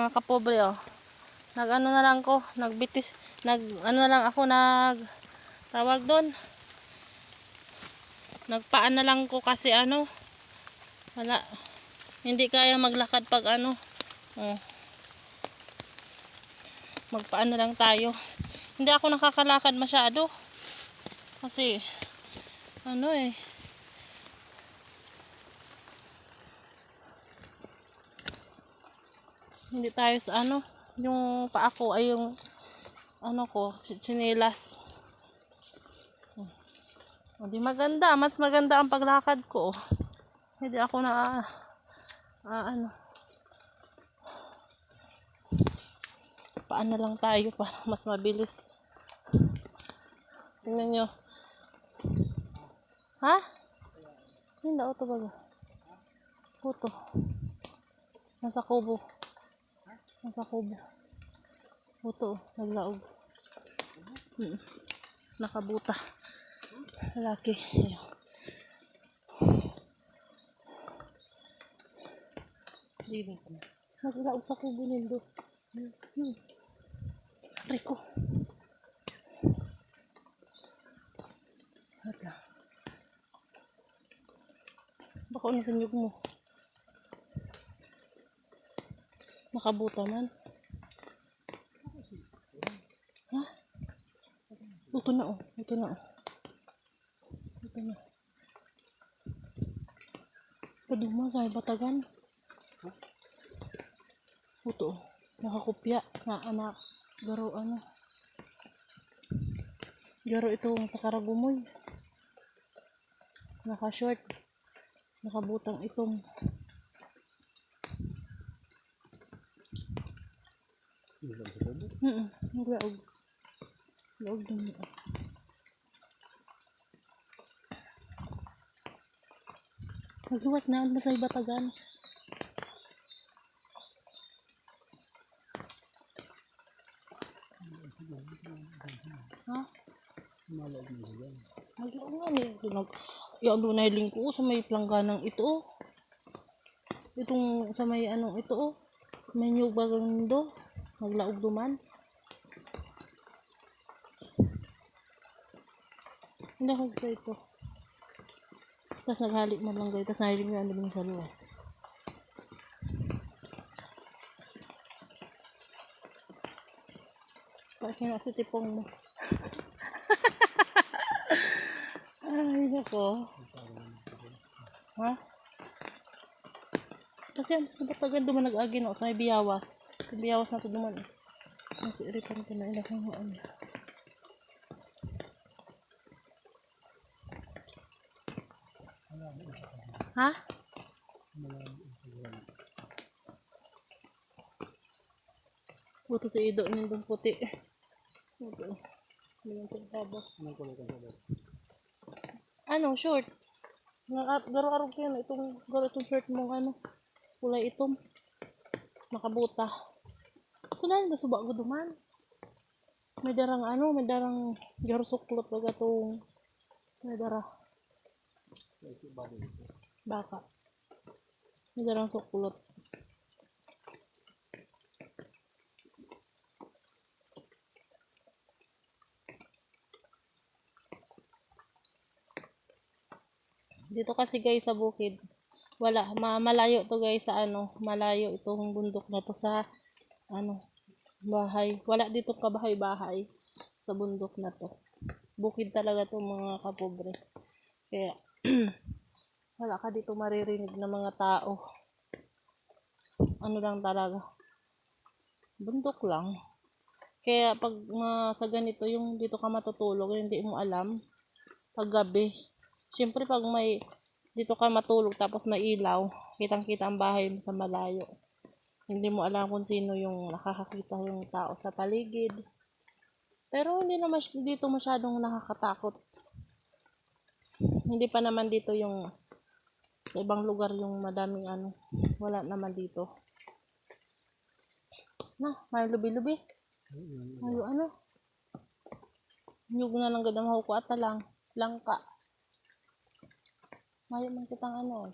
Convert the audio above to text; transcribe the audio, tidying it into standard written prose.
Kapobre oh. Nag-ano na lang ko, ano na lang ako, tawag doon. Nagpaan na lang ko kasi ano, wala, hindi kaya maglakad pag ano. Oh. Magpaan na lang tayo. Hindi ako nakakalakad masyado. Kasi, ano eh. Hindi tayo sa ano, yung paa ko ay yung ano ko, tsinelas. Hindi maganda, mas maganda ang paglakad ko. Hindi ako na ano. Paan na lang tayo para mas mabilis. Tingnan nyo. Ha? Hindi, auto baga. Auto. Nasa kubo. Nasa kubo. Auto, naglaog. Nakabuta. Lalaki. Ayun. Naglaog sa kubo nindo. Rico. Hala. Baka sa nyug mo. Nakabuta man. Ha? Ito na oh. Ito na oh. Ito na. Paduma sa batagan. Ito oh. Nakakupya. Na anak. Garo ano. Garo ito sa Karagumoy. Naka-short. Nakabutang itong. Naglaog. Laog din. Magluwas na ang masay batagan. Ha? Maglaog nga ni. Yung doon na hiling ko sa may plangganang ito oh. Itong sa may ano ito oh. May nyug bagang do. Maglaog duman. Hindi ako sa ito. Tapos naghalik mo lang guys. Tapos nahiling na ano sa luwas. Bakit na si tipong mo. Ay, nako. Ha? Kasi ang sa batagan duman nag-agi no. Sa may biyawas. Sa biyawas na ito duman. Mas iritan ko na ilang kong ano. Ha? Buto si Ido nindong puti. Ito. Ano, short. Garo-arog ko yan. Itong short mong ano. Kulay itom. Nakabuta. Ito na yung nasuba ko duman. May darang ano, may darang garo suklot baga itong may dara. Baka. May darang suklot. Dito kasi guys sa bukid, wala, malayo to guys sa ano, malayo itong bundok na to sa ano, bahay. Wala dito kabahay-bahay sa bundok na to. Bukid talaga to mga kapobre. Kaya wala ka dito maririnig ng mga tao. Ano lang talaga. Bundok lang. Kaya pag sa ganito yung dito ka matutulog, hindi mo alam pag gabi. Siyempre pag may dito ka matulog tapos may ilaw, kitang-kita ang bahay mo sa malayo. Hindi mo alam kung sino yung nakakakita yung tao sa paligid. Pero hindi naman dito masyadong nakakatakot. Hindi pa naman dito yung sa ibang lugar yung madaming ano. Wala naman dito. Na, may lubi-lubi. Ayo ano. Nyug na lang gadang ko ata lang. Langka. Mayo man kitang ano.